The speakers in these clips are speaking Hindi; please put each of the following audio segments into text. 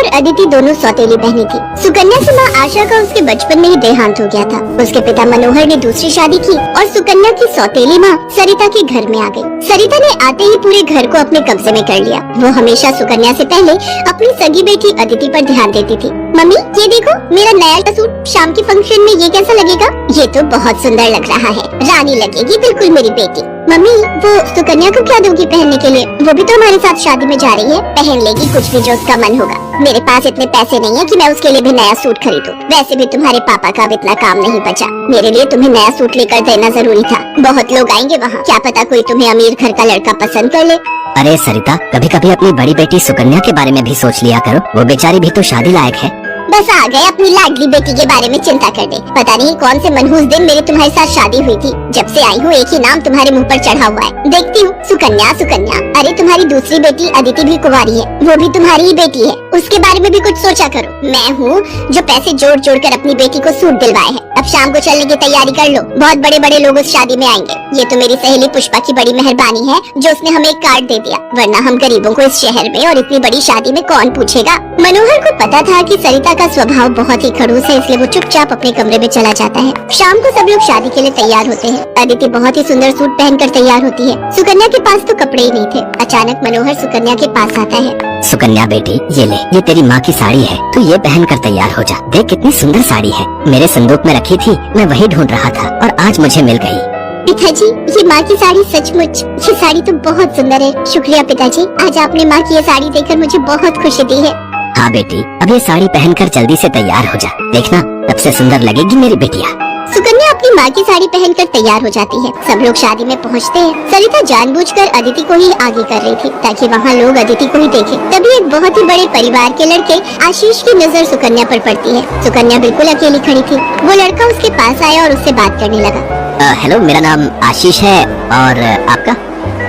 और अदिति दोनों सौतेली बहनें थी। सुकन्या से माँ आशा का उसके बचपन में ही देहांत हो गया था। उसके पिता मनोहर ने दूसरी शादी की और सुकन्या की सौतेली माँ सरिता के घर में आ गई। सरिता ने आते ही पूरे घर को अपने कब्जे में कर लिया। वो हमेशा सुकन्या से पहले अपनी सगी बेटी अदिति पर ध्यान देती थी। मम्मी ये देखो मेरा नया सूट, शाम के फंक्शन में ये कैसा लगेगा? ये तो बहुत सुंदर लग रहा है, रानी लगेगी बिल्कुल मेरी बेटी। मम्मी वो सुकन्या को क्या दोगी पहनने के लिए? वो भी तो हमारे साथ शादी में जा रही है, पहन लेगी कुछ भी जो उसका मन होगा। मेरे पास इतने पैसे नहीं है कि मैं उसके लिए भी नया सूट खरीदूं। वैसे भी तुम्हारे पापा का अब इतना काम नहीं बचा। मेरे लिए तुम्हें नया सूट लेकर देना जरूरी था। बहुत लोग आएंगे वहाँ, क्या पता कोई तुम्हें अमीर घर का लड़का पसंद कर ले। अरे सरिता, कभी कभी अपनी बड़ी बेटी सुकन्या के बारे में भी सोच लिया करो। वो बेचारी भी तो शादी लायक है। बस आ गए अपनी लाडली बेटी के बारे में चिंता करने। पता नहीं कौन से मनहूस दिन मेरी तुम्हारे साथ शादी हुई थी। जब से आई हूँ एक ही नाम तुम्हारे मुंह पर चढ़ा हुआ है। देखती हूँ सुकन्या सुकन्या। अरे तुम्हारी दूसरी बेटी अदिति भी कुंवारी है, वो भी तुम्हारी ही बेटी है। उसके बारे में भी कुछ सोचा करो। मैं हूँ जो पैसे जोड़ जोड़ कर अपनी बेटी को सूट दिलवाए हैं। अब शाम को चलने की तैयारी कर लो, बहुत बड़े बड़े लोग उस शादी में आएंगे। ये तो मेरी सहेली पुष्पा की बड़ी मेहरबानी है जो उसने हमें एक कार्ड दे दिया, वरना हम गरीबों को इस शहर में और इतनी बड़ी शादी में कौन पूछेगा। मनोहर को पता था कि सरिता का स्वभाव बहुत ही खड़ूस है, इसलिए वो चुपचाप अपने कमरे में चला जाता है। शाम को सब लोग शादी के लिए तैयार होते हैं। अदिति बहुत ही सुंदर सूट पहनकर तैयार होती है। सुकन्या के पास तो कपड़े ही नहीं थे। अचानक मनोहर सुकन्या के पास आता है। सुकन्या बेटी, ये ले, ये तेरी माँ की साड़ी है, तू ये पहन कर तैयार हो जा। देख कितनी सुंदर साड़ी है, मेरे संदूक में रखी थी, मैं वही ढूंढ रहा था और आज मुझे मिल गई। पिताजी ये माँ की साड़ी सचमुच, ये साड़ी तो बहुत सुंदर है। शुक्रिया पिताजी, आज आपने माँ की ये साड़ी देखकर मुझे बहुत खुशी दी है। हाँ बेटी, अब ये साड़ी पहनकर जल्दी से तैयार हो जा, देखना सबसे सुंदर लगेगी मेरी बेटिया। सुकन्या अपनी माँ की साड़ी पहनकर तैयार हो जाती है। सब लोग शादी में पहुँचते हैं। सरिता जानबूझकर अदिति को ही आगे कर रही थी ताकि वहाँ लोग अदिति को ही देखें। तभी एक बहुत ही बड़े परिवार के लड़के आशीष की नजर सुकन्या पर पड़ती है। सुकन्या बिल्कुल अकेली खड़ी थी। वो लड़का उसके पास आया और उससे बात करने लगा। हेलो, मेरा नाम आशीष है और आपका?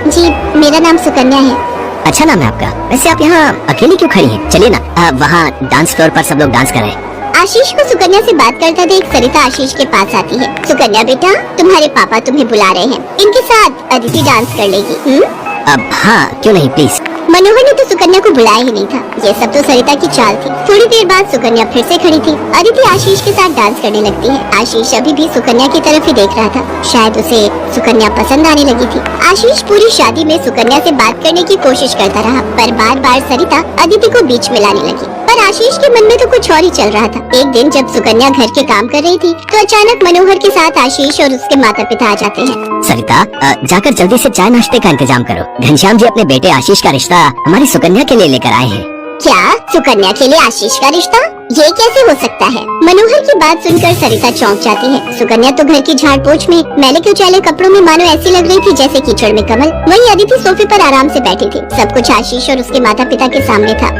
जी मेरा नाम सुकन्या है। अच्छा नाम है आपका। वैसे आप यहाँ अकेली क्यों खड़ी हैं? चलिए ना, वहाँ डांस फ्लोर पर सब लोग डांस कर रहे हैं। आशीष को सुकन्या से बात करता देख सरिता आशीष के पास आती है। सुकन्या बेटा, तुम्हारे पापा तुम्हें बुला रहे हैं, इनके साथ अदिति डांस कर लेगी। अब हाँ, क्यों नहीं, प्लीज। मनोहर ने तो सुकन्या को बुलाया ही नहीं था। ये सब तो सरिता की चाल थी। थोड़ी देर बाद सुकन्या फिर से खड़ी थी। अदिति आशीष के साथ डांस करने लगती है। आशीष अभी भी सुकन्या की तरफ ही देख रहा था। शायद उसे सुकन्या पसंद आने लगी थी। आशीष पूरी शादी में सुकन्या से बात करने की कोशिश करता रहा, पर बार बार सरिता अदिति को बीच में लाने लगी। पर आशीष के मन में तो कुछ और ही चल रहा था। एक दिन जब सुकन्या घर के काम कर रही थी तो अचानक मनोहर के साथ आशीष और उसके माता पिता आ जाते हैं। सरिता, जाकर जल्दी से चाय नाश्ते का इंतजाम करो। घनश्याम जी अपने बेटे आशीष का रिश्ता हमारी सुकन्या के लिए लेकर आए हैं। क्या सुकन्या के लिए आशीष का रिश्ता? ये कैसे हो सकता है? मनोहर की बात सुनकर सरिता चौंक जाती है। सुकन्या तो घर की झाड़ पोछ में मैले कुचैले कपड़ों में मानो ऐसी लग रही थी जैसे कीचड़ में कमल। वहीं अदिति सोफे पर आराम से बैठी थी। सब कुछ आशीष और उसके माता पिता के सामने था।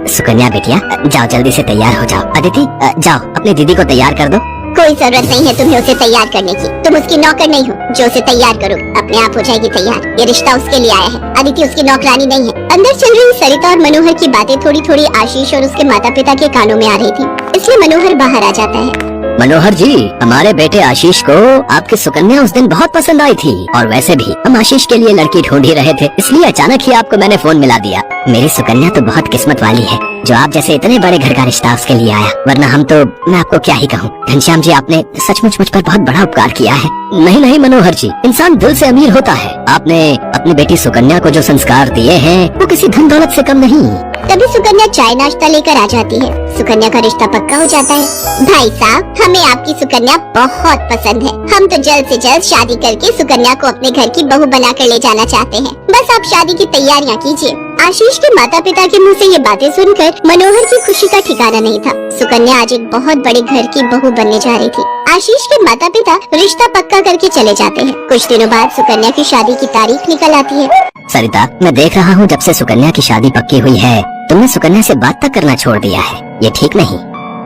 सुकन्या बेटिया, जाओ जल्दी से तैयार हो जाओ। अदिति, जाओ अपनी दीदी को तैयार कर दो। कोई जरूरत नहीं है तुम्हें उसे तैयार करने की। तुम उसकी नौकर नहीं हो जो उसे तैयार करो, अपने आप हो जाएगी तैयार। ये रिश्ता उसके लिए आया है, अदिति उसकी नौकरानी नहीं है। अंदर चल रही सरिता और मनोहर की बातें थोड़ी थोड़ी आशीष और उसके माता पिता के कानों में आ रही थी, इसलिए मनोहर बाहर आ जाता है। मनोहर जी, हमारे बेटे आशीष को आपकी सुकन्या उस दिन बहुत पसंद आई थी और वैसे भी हम आशीष के लिए लड़की ढूंढ ही रहे थे, इसलिए अचानक ही आपको मैंने फोन मिला दिया। मेरी सुकन्या तो बहुत किस्मत वाली है जो आप जैसे इतने बड़े घर का रिश्ता उसके लिए आया, वरना हम तो, मैं आपको क्या ही कहूँ। घनश्याम जी, आपने सचमुच मुझ पर बहुत बड़ा उपकार किया है। नहीं नहीं मनोहर जी, इंसान दिल से अमीर होता है। आपने अपनी बेटी सुकन्या को जो संस्कार दिए हैं वो किसी धन दौलत से कम नहीं। तभी सुकन्या चाय नाश्ता लेकर आ जाती है। सुकन्या का रिश्ता पक्का हो जाता है। भाई साहब, हमें आपकी सुकन्या बहुत पसंद है। हम तो जल्द से जल्द शादी करके सुकन्या को अपने घर की बहू बनाकर ले जाना चाहते हैं। बस आप शादी की तैयारियां कीजिए। आशीष के माता पिता के मुंह से ये बातें सुनकर मनोहर की खुशी का ठिकाना नहीं था। सुकन्या आज एक बहुत बड़े घर की बहू बनने जा रही थी। आशीष के माता पिता रिश्ता पक्का करके चले जाते हैं। कुछ दिनों बाद सुकन्या की शादी की तारीख निकल आती है। सरिता, मैं देख रहा हूँ जब से सुकन्या की शादी पक्की हुई है तुमने सुकन्या से बात तक करना छोड़ दिया है। ये ठीक नहीं।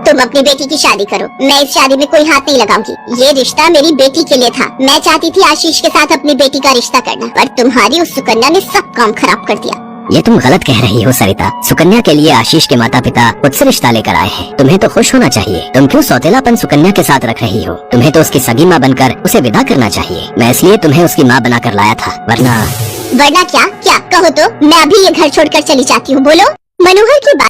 तुम अपनी बेटी की शादी करो, मैं इस शादी में कोई हाथ नहीं लगाऊंगी। ये रिश्ता मेरी बेटी के लिए था। मैं चाहती थी आशीष के साथ अपनी बेटी का रिश्ता करना, पर तुम्हारी उस सुकन्या ने सब काम खराब कर दिया। ये तुम गलत कह रही हो सरिता। सुकन्या के लिए आशीष के माता पिता खुद से रिश्ता लेकर आए हैं। तुम्हें तो खुश होना चाहिए। तुम क्यों सौतेलापन सुकन्या के साथ रख रही हो? तुम्हें तो उसकी सगी माँ बनकर उसे विदा करना चाहिए। मैं इसलिए तुम्हें उसकी माँ बनाकर लाया था, वरना क्या? क्या कहो तो मैं अभी ये घर छोड़कर चली जाती हूँ। बोलो। मनोहर की बात